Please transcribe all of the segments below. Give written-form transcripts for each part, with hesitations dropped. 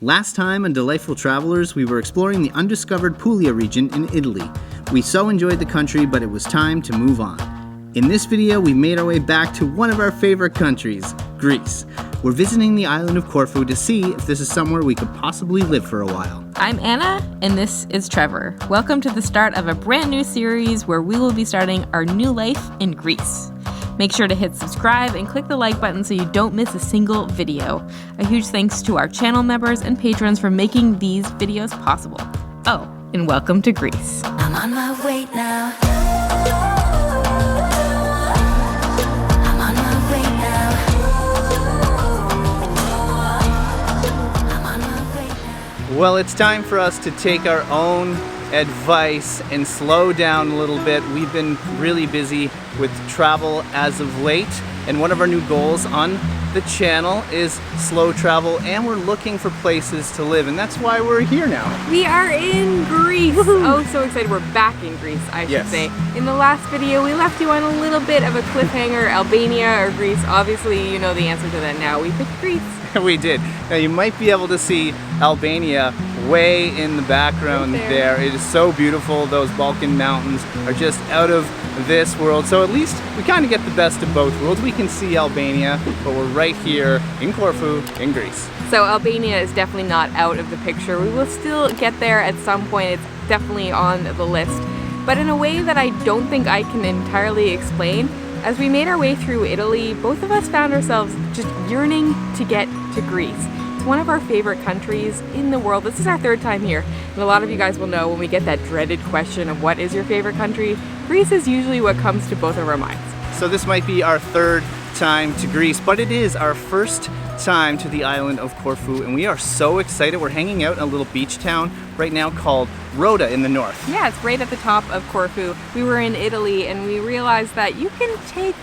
Last time on Delightful Travelers, we were exploring the undiscovered Puglia region in Italy. We so enjoyed the country, but it was time to move on. In this video, we made our way back to one of our favorite countries, Greece. We're visiting the island of Corfu to see if this is somewhere we could possibly live for a while. I'm Anna, and this is Trevor. Welcome to the start of a brand new series where we will be starting our new life in Greece. Make sure to hit subscribe and click the like button so you don't miss a single video. A huge thanks to our channel members and patrons for making these videos possible. Oh, and welcome to Greece. I'm on my way now. Well, it's time for us to take our own advice and slow down a little bit. We've been really busy with travel as of late, and one of our new goals on the channel is slow travel, and we're looking for places to live, and that's why we're here now. We are in Greece. Woo-hoo. Oh, so excited. We're back in Greece, I should say. In the last video, we left you on a little bit of a cliffhanger, Albania or Greece. Obviously, you know the answer to that now. We picked Greece. We did. Now you might be able to see Albania way in the background right there. It is so beautiful. Those Balkan mountains are just out of this world. So at least we kind of get the best of both worlds. We can see Albania, but we're right here in Corfu, in Greece. So Albania is definitely not out of the picture. We will still get there at some point. It's definitely on the list, but in a way that I don't think I can entirely explain. As we made our way through Italy, both of us found ourselves just yearning to get to Greece. It's one of our favorite countries in the world. This is our third time here, and a lot of you guys will know when we get that dreaded question of what is your favorite country, Greece is usually what comes to both of our minds. So this might be our third time to Greece, but it is our first time to the island of Corfu, and we are so excited. We're hanging out in a little beach town right now called Roda in the north. Yeah, it's right at the top of Corfu. We were in Italy and we realized that you can take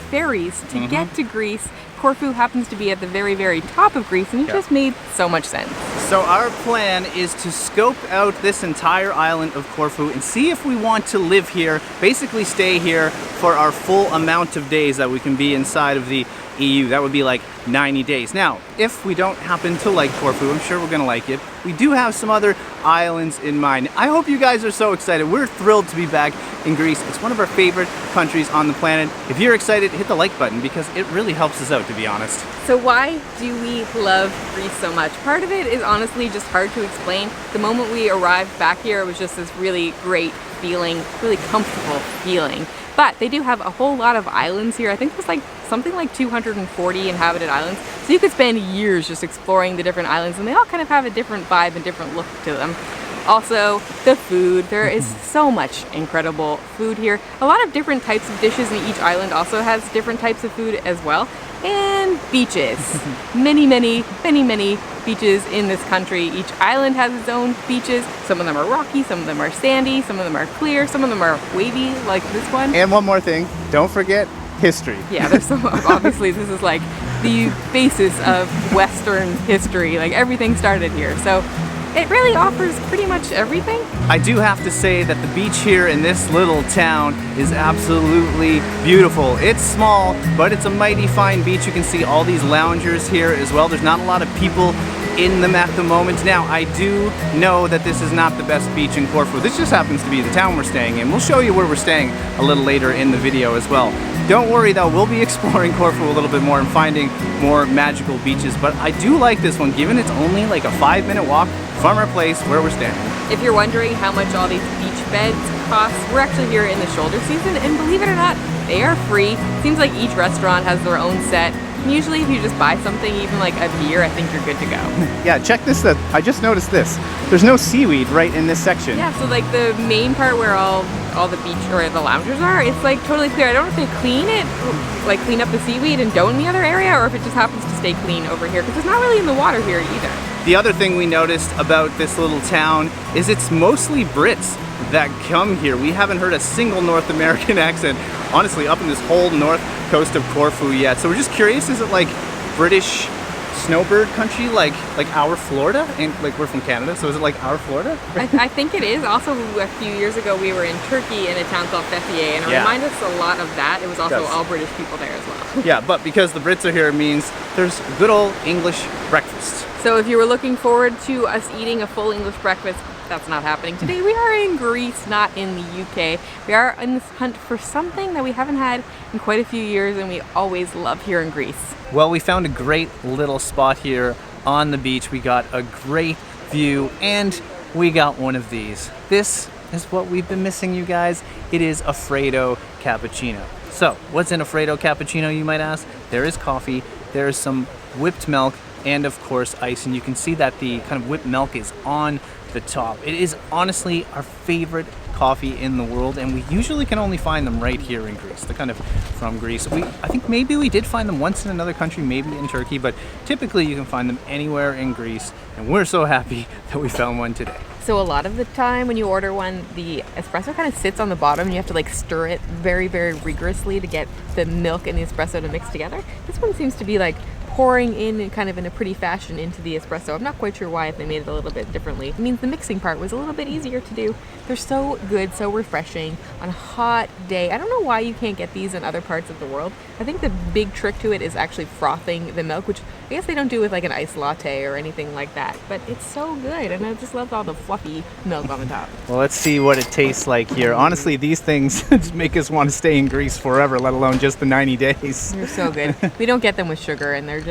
ferries to get to Greece. Corfu happens to be at the very, very top of Greece, and it just made so much sense. So our plan is to scope out this entire island of Corfu and see if we want to live here, basically stay here for our full amount of days that we can be inside of the EU. That would be like 90 days. Now, if we don't happen to like Corfu, I'm sure we're gonna like it. We do have some other islands in mind. I hope you guys are so excited. We're thrilled to be back in Greece. It's one of our favorite countries on the planet. If you're excited, hit the like button because it really helps us out, to be honest. So why do we love Greece so much? Part of it is honestly just hard to explain. The moment we arrived back here, it was just this really great feeling, really comfortable feeling. But they do have a whole lot of islands here. I think there's like something like 240 inhabited islands. So you could spend years just exploring the different islands, and they all kind of have a different vibe and different look to them. Also, the food. There is so much incredible food here. A lot of different types of dishes, and each island also has different types of food as well. And beaches. Many beaches in this country. Each island has its own beaches. Some of them are rocky, some of them are sandy, some of them are clear, some of them are wavy, like this one. And one more thing, don't forget history. Yeah, there's some, obviously this is like the basis of Western history. Like everything started here. So it really offers pretty much everything. I do have to say that the beach here in this little town is absolutely beautiful. It's small, but it's a mighty fine beach. You can see all these loungers here as well. There's not a lot of people in them at the moment. Now, I do know that this is not the best beach in Corfu. This just happens to be the town we're staying in. We'll show you where we're staying a little later in the video as well. Don't worry though, we'll be exploring Corfu a little bit more and finding more magical beaches, but I do like this one, given it's only like a 5-minute walk from our place where we're staying. If you're wondering how much all these beach beds cost, we're actually here in the shoulder season, and believe it or not, they are free. Seems like each restaurant has their own set. And usually if you just buy something, even like a beer, I think you're good to go. Yeah, check this out. I just noticed this. There's no seaweed right in this section. Yeah, so like the main part where all the beach or the loungers are, it's like totally clear. I don't know if they clean it, like clean up the seaweed and don't in the other area, or if it just happens to stay clean over here, because it's not really in the water here either. The other thing we noticed about this little town is it's mostly Brits that come here. We haven't heard a single North American accent, honestly, up in this whole north coast of Corfu yet. So we're just curious, is it like British snowbird country like our Florida? And like we're from Canada, so is it like our Florida? I think it is. Also, a few years ago we were in Turkey in a town called Fethiye, and it reminded us a lot of that. It was also all British people there as well. Yeah, but because the Brits are here, it means there's good old English breakfast. So if you were looking forward to us eating a full English breakfast, that's not happening today. We are in Greece, not in the UK. We are on this hunt for something that we haven't had in quite a few years and we always love here in Greece. Well, we found a great little spot here on the beach. We got a great view and we got one of these. This is what we've been missing, you guys. It is a Freddo Cappuccino. So, what's in a Freddo Cappuccino, you might ask? There is coffee, there is some whipped milk, and of course ice, and you can see that the kind of whipped milk is on the top. It is honestly our favorite coffee in the world, and we usually can only find them right here in Greece. They're kind of from Greece. I think maybe we did find them once in another country, maybe in Turkey, but typically you can find them anywhere in Greece, and we're so happy that we found one today. So a lot of the time when you order one, the espresso kind of sits on the bottom and you have to like stir it very, very rigorously to get the milk and the espresso to mix together. This one seems to be like pouring in kind of in a pretty fashion into the espresso. I'm not quite sure why, if they made it a little bit differently. It means the mixing part was a little bit easier to do. They're so good, so refreshing on a hot day. I don't know why you can't get these in other parts of the world. I think the big trick to it is actually frothing the milk, which I guess they don't do with like an iced latte or anything like that, but it's so good and I just love all the fluffy milk on the top. Well, let's see what it tastes like here. Honestly, these things just make us want to stay in Greece forever, let alone just the 90 days. They're so good. We don't get them with sugar and they're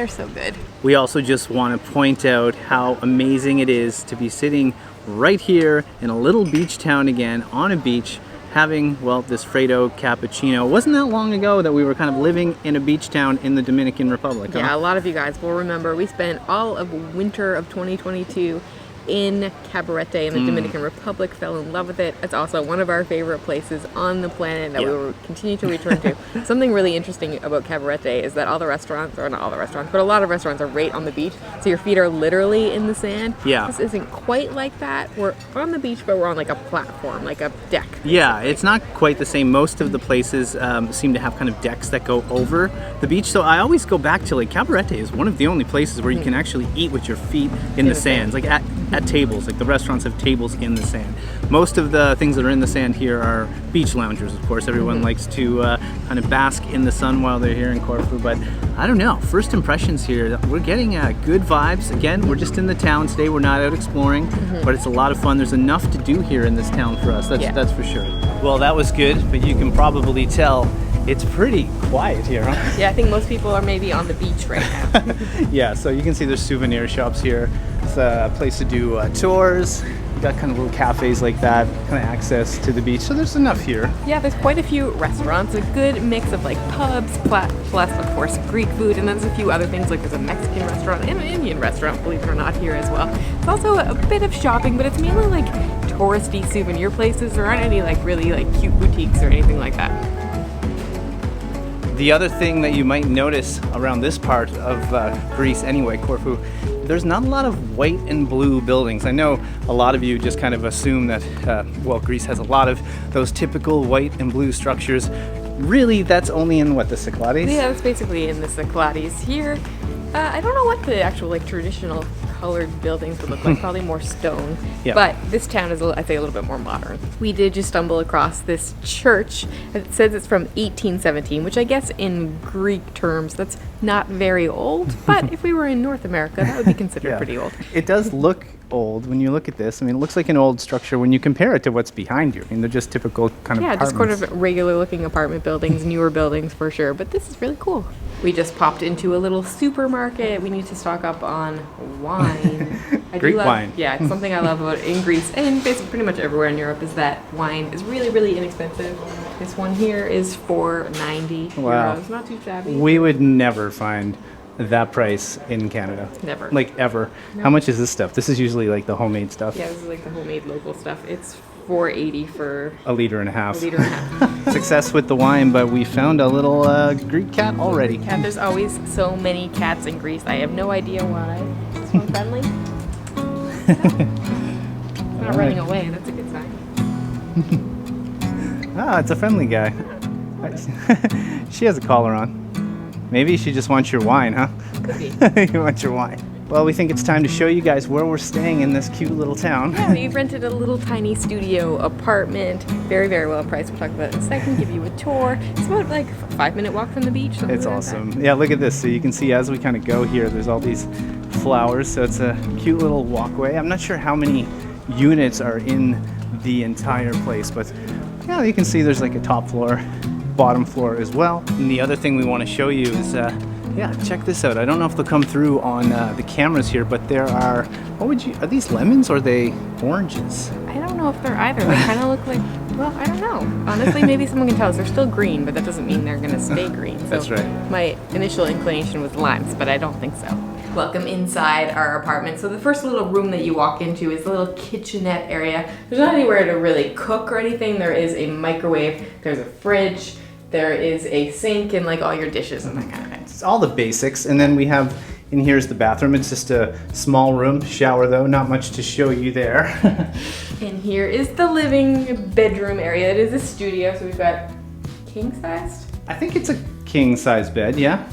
so good. We also just want to point out how amazing it is to be sitting right here in a little beach town again, on a beach, having, well, this Freddo Cappuccino. It wasn't that long ago that we were kind of living in a beach town in the Dominican Republic. Yeah, huh? a lot of you guys will remember we spent all of winter of 2022 in Cabarete in the Dominican Republic, fell in love with it. It's also one of our favorite places on the planet that we will continue to return to. Something really interesting about Cabarete is that all the restaurants, or not all the restaurants, but a lot of restaurants are right on the beach, so your feet are literally in the sand. Yeah. This isn't quite like that. We're on the beach, but we're on like a platform, like a deck. Yeah, it's not quite the same. Most of the places seem to have kind of decks that go over the beach. So I always go back to like Cabarete is one of the only places where you can actually eat with your feet in the sands, like at tables. Like the restaurants have tables in the sand. Most of the things that are in the sand here are beach loungers, of course. Everyone likes to kind of bask in the sun while they're here in Corfu, but I don't know. First impressions here, we're getting good vibes. Again, we're just in the town today. We're not out exploring, but it's a lot of fun. There's enough to do here in this town for us. That's for sure. Well, that was good, but you can probably tell it's pretty quiet here, huh? Yeah, I think most people are maybe on the beach right now. Yeah, so you can see there's souvenir shops here. It's a place to do tours. You got kind of little cafes like that, kind of access to the beach. So there's enough here. Yeah, there's quite a few restaurants, a good mix of like pubs, plus of course Greek food, and then there's a few other things, like there's a Mexican restaurant and an Indian restaurant, believe it or not, here as well. It's also a bit of shopping, but it's mainly like touristy souvenir places. There aren't any like really like cute boutiques or anything like that. The other thing that you might notice around this part of Greece anyway, Corfu, there's not a lot of white and blue buildings. I know a lot of you just kind of assume that, well, Greece has a lot of those typical white and blue structures. Really, that's only in what, the Cyclades? Yeah, that's basically in the Cyclades here. I don't know what the actual like traditional colored buildings would look like, probably more stone. Yeah. But this town is, I'd say, a little bit more modern. We did just stumble across this church. It says it's from 1817, which I guess in Greek terms, that's not very old. But if we were in North America, that would be considered pretty old. It does look old when you look at this. I mean, it looks like an old structure when you compare it to what's behind you. I mean, they're just typical kind of just kind apartments. of regular looking apartment buildings, newer buildings for sure. But this is really cool. We just popped into a little supermarket. We need to stock up on wine. Greek wine. Yeah, it's something I love about in Greece and basically pretty much everywhere in Europe is that wine is really, really inexpensive. This one here is for 90 Wow. euros. Not too shabby. We would never find that price in Canada. Never. Like ever. No. How much is this stuff? This is usually like the homemade stuff. Yeah, this is like the homemade local stuff. It's $4.80 for A liter and a half. a liter and a half. Success with the wine, but we found a little Greek cat already. Cat, there's always so many cats in Greece. I have no idea why. Is this one friendly? It's not running away. That's a good sign. Ah, it's a friendly guy. She has a collar on. Maybe she just wants your wine, huh? Could be. You want your wine. Well, we think it's time to show you guys where we're staying in this cute little town. Yeah, we rented a little tiny studio apartment. Very, very well priced. We'll talk about it in a second, give you a tour. It's about like a 5-minute walk from the beach. It's awesome. Yeah, look at this. So you can see as we kind of go here, there's all these flowers, so it's a cute little walkway. I'm not sure how many units are in the entire place, but yeah, you can see there's like a top floor, bottom floor as well. And the other thing we want to show you is, yeah, check this out. I don't know if they'll come through on the cameras here, but there are, are these lemons or are they oranges? I don't know if they're either. They kind of look like, well, I don't know. Honestly, maybe someone can tell us. They're still green, but that doesn't mean they're going to stay green. So That's right. My initial inclination was limes, but I don't think so. Welcome inside our apartment. So the first little room that you walk into is the little kitchenette area. There's not anywhere to really cook or anything. There is a microwave, there's a fridge, there is a sink, and like all your dishes and that kind of thing. It's all the basics, and then we have, in here's the bathroom. It's just a small room, shower though, not much to show you there. And here is the living bedroom area. It is a studio, so we've got king-sized. I think it's a king-size bed, yeah.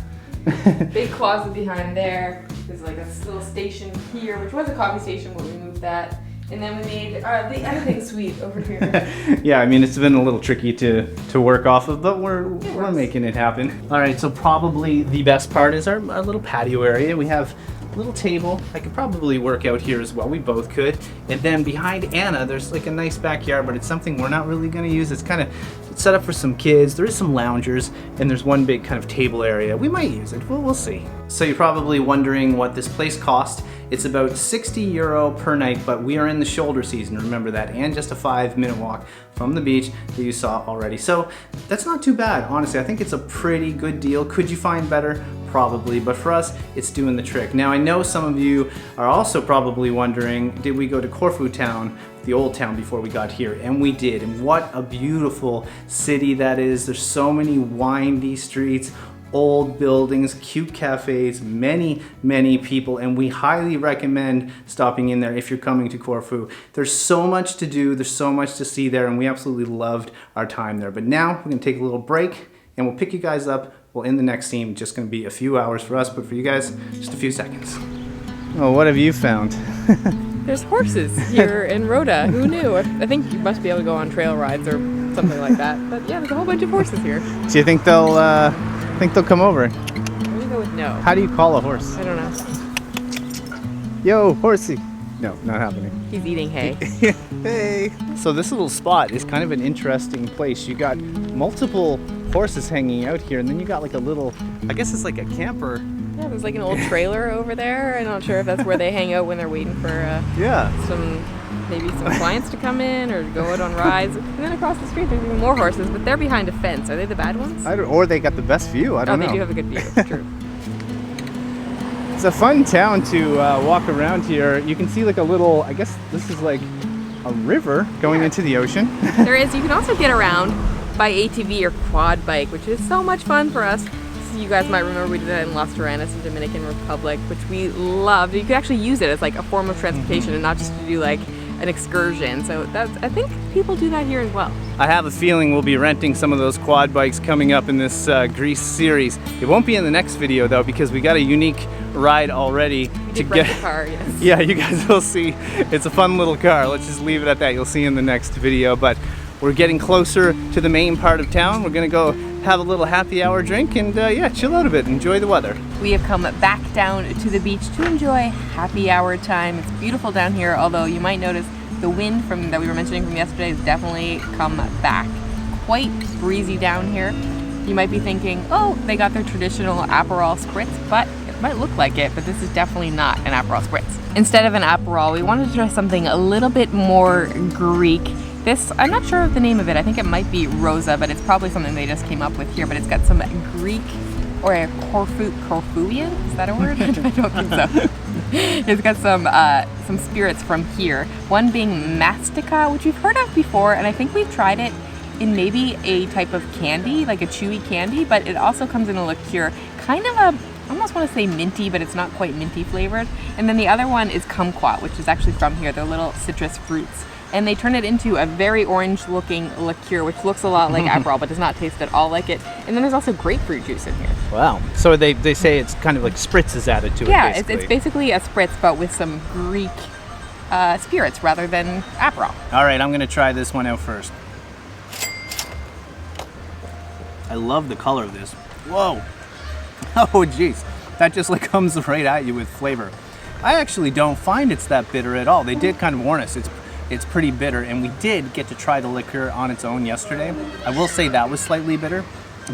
Big closet behind there. There's like a little station here, which was a coffee station, but we moved that. And then we made the editing suite over here. Yeah, I mean, it's been a little tricky to work off of, but we're making it happen. All right, so probably the best part is our little patio area. We have a little table. I could probably work out here as well. We both could. And then behind Anna, there's like a nice backyard, but it's something we're not really gonna use. It's kind of set up for some kids. There is some loungers, and there's one big kind of table area. We might use it, we'll see. So you're probably wondering what this place cost. It's about 60 euro per night, but we are in the shoulder season, remember that, and just a 5-minute walk from the beach that you saw already. So that's not too bad, honestly. I think it's a pretty good deal. Could you find better? Probably, but for us, it's doing the trick. Now, I know some of you are also probably wondering, did we go to Corfu town, the old town, before we got here? And we did, and what a beautiful city that is. There's so many windy streets, old buildings, cute cafes, many people, and we highly recommend stopping in there if you're coming to Corfu. There's so much to do, there's so much to see there, and we absolutely loved our time there. But now we're gonna take a little break and we'll pick you guys up. We'll end the next scene. Just gonna be a few hours for us, but for you guys, just a few seconds. Oh, what have you found? There's horses here in Roda. Who knew? I think you must be able to go on trail rides or something like that. But yeah, there's a whole bunch of horses here. Do you think they'll come over? I'm gonna go with no. How do you call a horse? I don't know. Yo, horsey. No, not happening. He's eating hay. Hey. So this little spot is kind of an interesting place. You got multiple horses hanging out here, and then you got like a little, I guess it's like a camper. Yeah, there's like an old trailer over there. I'm not sure if that's where they hang out when they're waiting for maybe some clients to come in or go out on rides. And then across the street there's even more horses, but they're behind a fence. Are they the bad ones? Or they got the best view. I don't know. Oh, they do have a good view. True. It's a fun town to walk around here. You can see like a little, I guess this is like a river going into the ocean. There is. You can also get around by ATV or quad bike, which is so much fun for us. You guys might remember we did that in Las Terrenas in Dominican Republic, which we loved. You could actually use it as like a form of transportation and not just to do like an excursion. So I think people do that here as well. I have a feeling we'll be renting some of those quad bikes coming up in this Greece series. It won't be in the next video though, because we got a unique ride already to get the car. Yes. Yeah, you guys will see. It's a fun little car. Let's just leave it at that. You'll see in the next video. But we're getting closer to the main part of town. We're gonna go have a little happy hour drink and yeah, chill out a bit, enjoy the weather. We have come back down to the beach to enjoy happy hour time. It's beautiful down here, although you might notice the wind that we were mentioning from yesterday has definitely come back. Quite breezy down here. You might be thinking, oh, they got their traditional Aperol Spritz, but it might look like it, but this is definitely not an Aperol Spritz. Instead of an Aperol, we wanted to try something a little bit more Greek. This, I'm not sure of the name of it. I think it might be Rosa, but it's probably something they just came up with here. But it's got some Greek or a Corfuian. Is that a word? I don't think so. It's got some spirits from here. One being Mastika, which we've heard of before, and I think we've tried it in maybe a type of candy, like a chewy candy. But it also comes in a liqueur, kind of a, I almost want to say minty, but it's not quite minty flavored. And then the other one is Kumquat, which is actually from here. They're little citrus fruits. And they turn it into a very orange looking liqueur, which looks a lot like Aperol, but does not taste at all like it. And then there's also grapefruit juice in here. Wow. So they say it's kind of like Spritz is added to it, yeah, it's basically a Spritz, but with some Greek spirits rather than Aperol. All right, I'm gonna try this one out first. I love the color of this. Whoa. Oh, geez. That just like comes right at you with flavor. I actually don't find it's that bitter at all. They did kind of warn us. It's pretty bitter, and we did get to try the liquor on its own yesterday. I will say that was slightly bitter,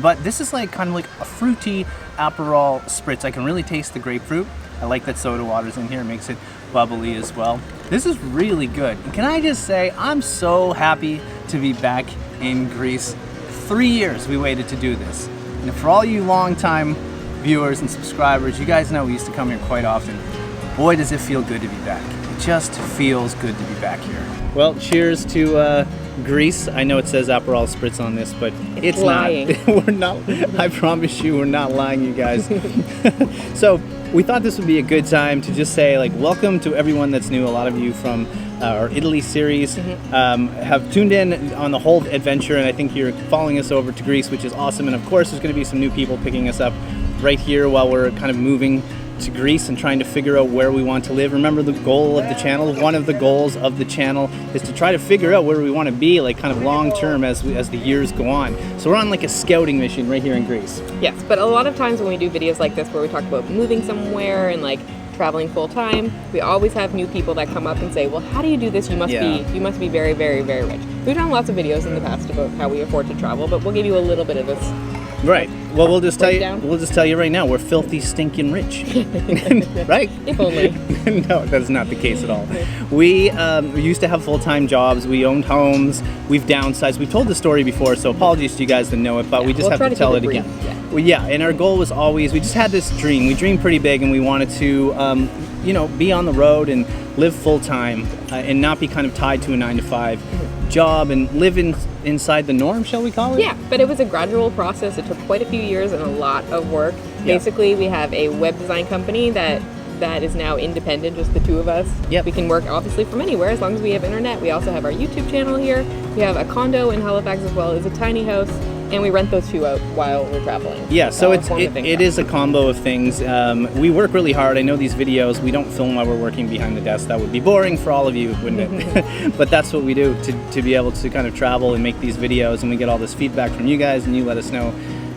but this is like kind of like a fruity Aperol Spritz. I can really taste the grapefruit. I like that soda water's in here. It makes it bubbly as well. This is really good. And can I just say, I'm so happy to be back in Greece. 3 years we waited to do this. And for all you long-time viewers and subscribers, you guys know we used to come here quite often. Boy, does it feel good to be back. It just feels good to be back here. Well, cheers to Greece. I know it says Aperol Spritz on this, but it's lying. not. We're not. I promise you, we're not lying, you guys. So we thought this would be a good time to just say, like, welcome to everyone that's new. A lot of you from our Italy series have tuned in on the whole adventure, and I think you're following us over to Greece, which is awesome. And of course, there's going to be some new people picking us up right here while we're kind of moving to Greece and trying to figure out where we want to live. Remember the goal of the channel? One of the goals of the channel is to try to figure out where we want to be, like kind of long term as the years go on. So we're on like a scouting mission right here in Greece. Yes, but a lot of times when we do videos like this where we talk about moving somewhere and like traveling full time, we always have new people that come up and say, well, how do you do this? You must be very, very, very rich. We've done lots of videos in the past about how we afford to travel, but we'll give you a little bit of this. Right. Well, we'll just tell you. Breakdown. We'll just tell you right now. We're filthy, stinking rich. Right? If only. No, that's not the case at all. We used to have full-time jobs. We owned homes. We've downsized. We've told the story before, so apologies to you guys that know it, but we just have to tell it again. Well, yeah. And our goal was always, we just had this dream. We dreamed pretty big, and we wanted to, be on the road and live full-time and not be kind of tied to a 9-to-5 job and live inside the norm, shall we call it? Yeah, but it was a gradual process. It took quite a few years and a lot of work. Yeah. Basically, we have a web design company that is now independent, just the two of us. Yep. We can work obviously from anywhere as long as we have internet. We also have our YouTube channel here. We have a condo in Halifax as well as a tiny house, and we rent those two out while we're traveling. Yeah, so it is a combo of things. We work really hard. I know these videos, we don't film while we're working behind the desk. That would be boring for all of you, wouldn't it? But that's what we do to be able to kind of travel and make these videos, and we get all this feedback from you guys, and you let us know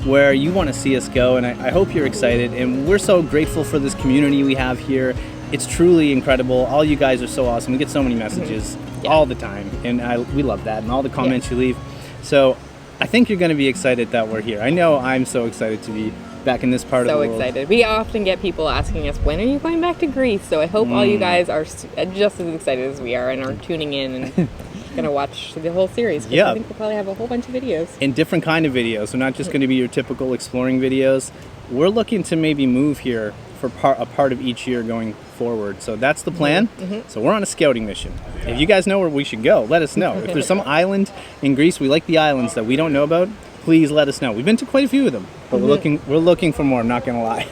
where you want to see us go, and I hope you're excited. And we're so grateful for this community we have here. It's truly incredible. All you guys are so awesome. We get so many messages all the time, and we love that, and all the comments you leave. So I think you're going to be excited that we're here. I know I'm so excited to be back in this part of the world. So excited. We often get people asking us, when are you going back to Greece? So I hope all you guys are just as excited as we are and are tuning in and going to watch the whole series. I think we'll probably have a whole bunch of videos. And different kind of videos. So not just going to be your typical exploring videos. We're looking to maybe move here for a part of each year going forward. So that's the plan. So we're on a scouting mission. If you guys know where we should go, let us know. If there's some island in Greece, we like the islands that we don't know about, please let us know. We've been to quite a few of them, but we're looking for more, I'm not gonna lie.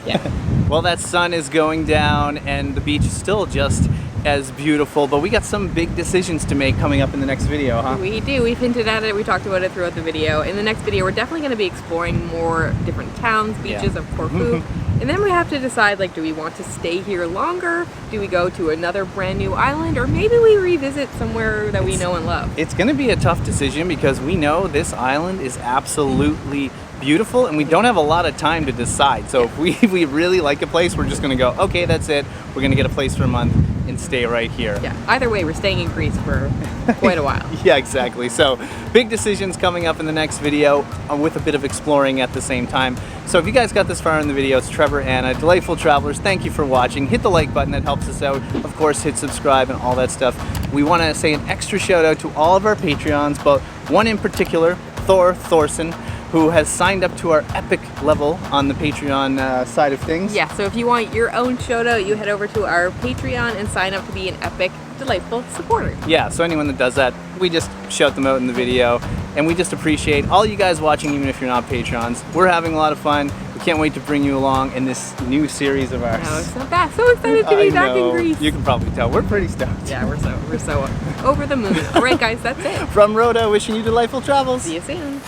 Well, that sun is going down and the beach is still just as beautiful, but we got some big decisions to make coming up in the next video, huh? We do. We've hinted at it. We talked about it throughout the video. In the next video, we're definitely going to be exploring more different towns, beaches of Corfu. And then we have to decide, like, do we want to stay here longer? Do we go to another brand new island? Or maybe we revisit somewhere that we know and love? It's going to be a tough decision because we know this island is absolutely beautiful and we don't have a lot of time to decide. So if we really like a place, we're just going to go, okay, that's it. We're going to get a place for a month and stay right here. Yeah, either way, we're staying in Greece for quite a while. Yeah, exactly. So big decisions coming up in the next video with a bit of exploring at the same time. So if you guys got this far in the video, it's Trevor, Anna, Delightful Travelers. Thank you for watching. Hit the like button, that helps us out. Of course, hit subscribe and all that stuff. We want to say an extra shout out to all of our Patreons, but one in particular, Thorson, who has signed up to our epic level on the Patreon side of things. Yeah, so if you want your own shout out, you head over to our Patreon and sign up to be an epic, delightful supporter. Yeah, so anyone that does that, we just shout them out in the video, and we just appreciate all you guys watching, even if you're not Patrons. We're having a lot of fun. We can't wait to bring you along in this new series of ours. No, it's not bad. So excited to be back in Greece. You can probably tell. We're pretty stoked. Yeah, we're so over the moon. All right, guys, that's it. From Roda, wishing you delightful travels. See you soon.